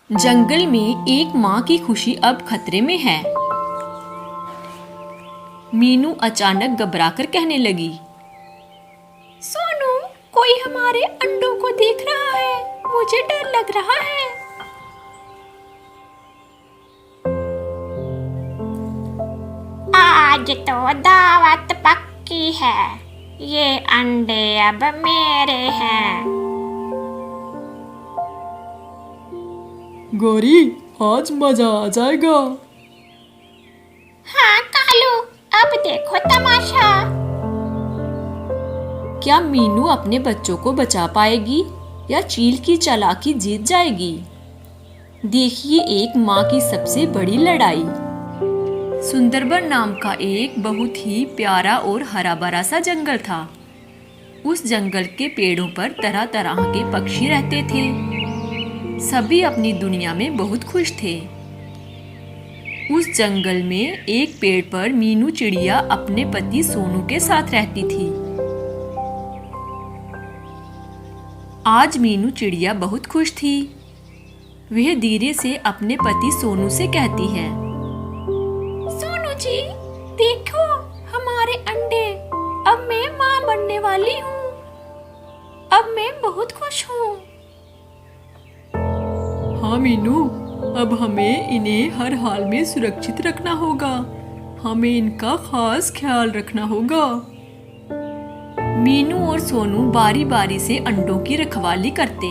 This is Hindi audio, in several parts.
जंगल में एक माँ की खुशी अब खतरे में है। मीनू अचानक घबराकर कहने लगी, सोनू, कोई हमारे अंडों को देख रहा है। मुझे डर लग रहा है। आज तो दावत पक्की है। ये अंडे अब मेरे हैं। गौरी, आज मजा आ जाएगा। हाँ कालू, अब देखो तमाशा। क्या मीनू अपने बच्चों को बचा पाएगी या चील की चालाकी जीत जाएगी? देखिए एक माँ की सबसे बड़ी लड़ाई। सुंदरबन नाम का एक बहुत ही प्यारा और हरा भरा सा जंगल था। उस जंगल के पेड़ों पर तरह तरह के पक्षी रहते थे। सभी अपनी दुनिया में बहुत खुश थे। उस जंगल में एक पेड़ पर मीनू चिड़िया अपने पति सोनू के साथ रहती थी। आज मीनू चिड़िया बहुत खुश थी। वह धीरे से अपने पति सोनू से कहती है, सोनू जी, देखो हमारे अंडे। अब मैं माँ बनने वाली हूँ। अब मैं बहुत खुश हूँ। हाँ मीनू, अब हमें इन्हें हर हाल में सुरक्षित रखना होगा। हमें इनका खास ख्याल रखना होगा। मीनू और सोनू बारी बारी से अंडों की रखवाली करते।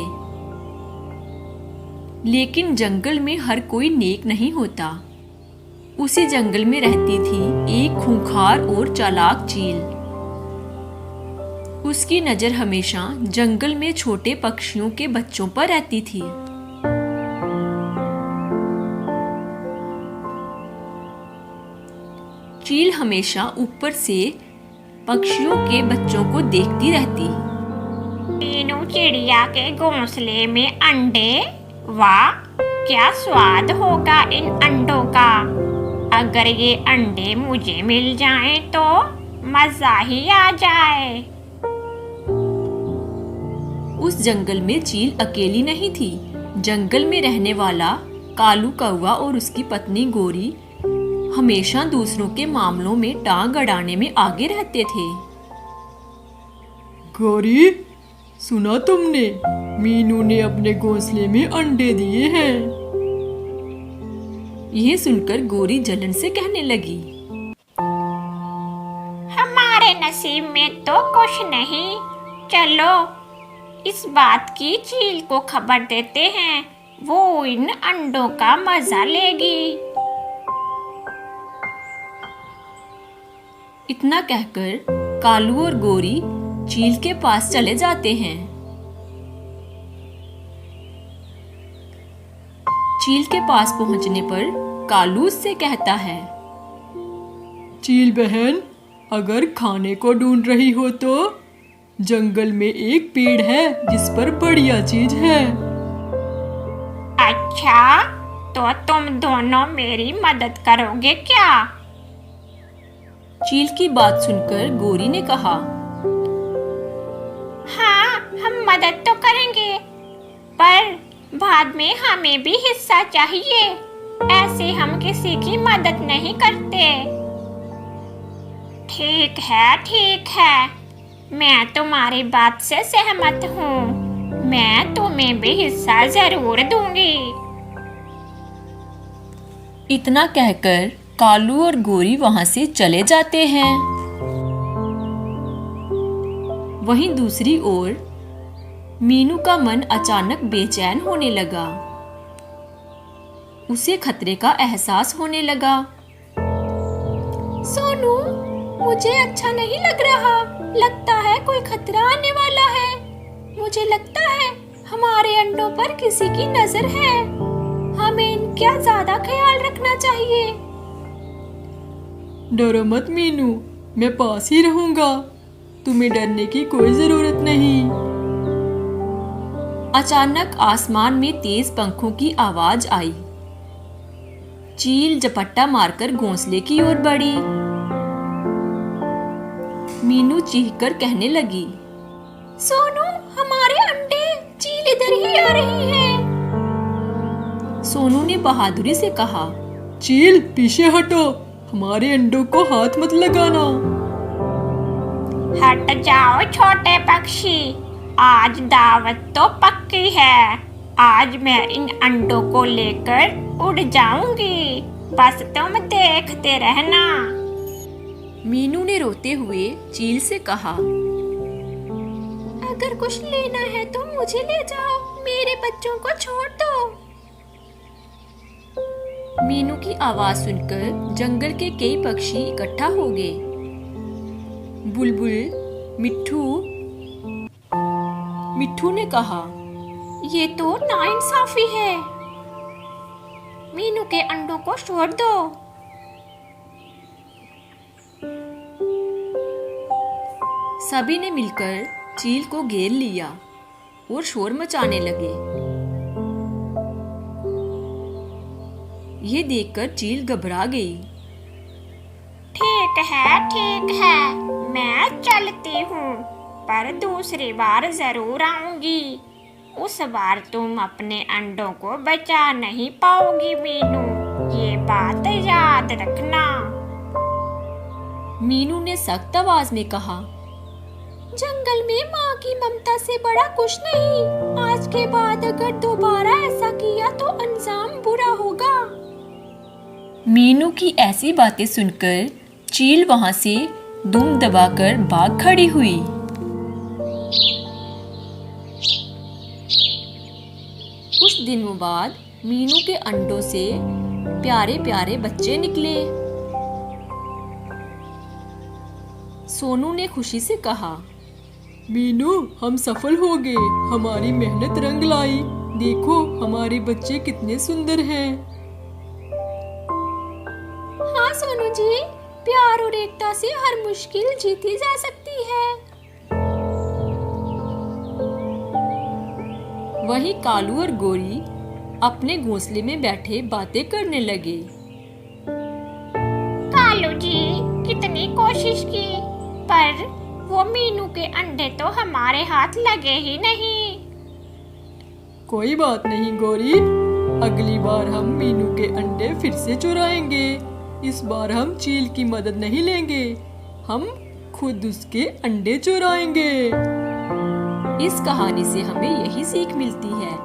लेकिन जंगल में हर कोई नेक नहीं होता। उसी जंगल में रहती थी एक खूंखार और चालाक चील। उसकी नजर हमेशा जंगल में छोटे पक्षियों के बच्चों पर रहती थी। चील हमेशा ऊपर से पक्षियों के बच्चों को देखती रहती। मीनू चिड़िया के घोंसले में अंडे। वाह, क्या स्वाद होगा इन अंडों का। अगर ये अंडे मुझे मिल जाएं तो मजा ही आ जाए। उस जंगल में चील अकेली नहीं थी। जंगल में रहने वाला कालू कौवा और उसकी पत्नी गोरी हमेशा दूसरों के मामलों में टांग अड़ाने में आगे रहते थे। गौरी, सुना तुमने? मीनू ने अपने घोंसले में अंडे दिए हैं। यह सुनकर गोरी जलन से कहने लगी, हमारे नसीब में तो कुछ नहीं। चलो इस बात की चील को खबर देते हैं। वो इन अंडों का मजा लेगी। इतना कहकर कालू और गोरी चील के पास चले जाते हैं। चील के पास पहुंचने पर कालू उससे कहता है, चील बहन, अगर खाने को ढूंढ रही हो तो जंगल में एक पेड़ है जिस पर बढ़िया चीज है। अच्छा, तो तुम दोनों मेरी मदद करोगे क्या? चील की बात सुनकर गोरी ने कहा, हाँ, हम मदद तो करेंगे, पर बाद में हमें भी हिस्सा चाहिए। ऐसे हम किसी की मदद नहीं करते। ठीक है, ठीक है, मैं तुम्हारी बात से सहमत हूँ। मैं तुम्हें भी हिस्सा जरूर दूंगी। इतना कहकर कालू और गोरी वहां से चले जाते हैं। वहीं दूसरी ओर मीनू का मन अचानक बेचैन होने लगा। उसे खतरे का एहसास होने लगा। सोनू, मुझे अच्छा नहीं लग रहा। लगता है कोई खतरा आने वाला है। मुझे लगता है हमारे अंडों पर किसी की नजर है। हमें इनका ज्यादा ख्याल रखना चाहिए। डरो मत मीनू, मैं पास ही रहूंगा। तुम्हें डरने की कोई जरूरत नहीं। अचानक आसमान में तेज पंखों की आवाज आई। चील झपट्टा मारकर घोंसले की ओर बढ़ी। मीनू चीखकर कहने लगी, सोनू, हमारे अंडे। चील इधर ही आ रही है। सोनू ने बहादुरी से कहा। चील पीछे हटो, हमारे अंडों को हाथ मत लगाना। हट जाओ छोटे पक्षी, आज दावत तो पक्की है। आज मैं इन अंडों को लेकर उड़ जाऊंगी, बस तुम देखते रहना। मीनू ने रोते हुए चील से कहा, अगर कुछ लेना है तो मुझे ले जाओ, मेरे बच्चों को छोड़ दो। मीनू की आवाज सुनकर जंगल के कई पक्षी इकट्ठा हो गए। बुलबुल, मिट्ठू ने कहा, ये तो नाइंसाफी है, मीनू के अंडों को छोड़ दो। सभी ने मिलकर चील को घेर लिया और शोर मचाने लगे। ये देखकर चील घबरा गई। ठीक है, मैं चलती हूँ, पर दूसरी बार जरूर आऊंगी। उस बार तुम अपने अंडों को बचा नहीं पाओगी मीनू, ये बात याद रखना। मीनू ने सख्त आवाज में कहा, जंगल में माँ की ममता से बड़ा कुछ नहीं। आज के बाद अगर दोबारा ऐसा किया तो अंजाम बुरा होगा। मीनू की ऐसी बातें सुनकर चील वहां से दुम दबाकर भाग खड़ी हुई। कुछ दिनों बाद मीनू के अंडों से प्यारे प्यारे बच्चे निकले। सोनू ने खुशी से कहा, मीनू हम सफल हो गए, हमारी मेहनत रंग लाई। देखो हमारे बच्चे कितने सुंदर हैं। हाँ सोनू जी, प्यार और एकता से हर मुश्किल जीती जा सकती है। वही कालू और गोरी अपने घोंसले में बैठे बातें करने लगे। कालू जी, कितनी कोशिश की, पर वो मीनू के अंडे तो हमारे हाथ लगे ही नहीं। कोई बात नहीं गोरी, अगली बार हम मीनू के अंडे फिर से चुराएंगे। इस बार हम चील की मदद नहीं लेंगे, हम खुद उसके अंडे चुराएंगे। इस कहानी से हमें यही सीख मिलती है,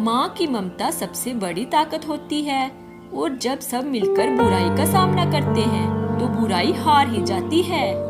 माँ की ममता सबसे बड़ी ताकत होती है, और जब सब मिलकर बुराई का सामना करते हैं तो बुराई हार ही जाती है।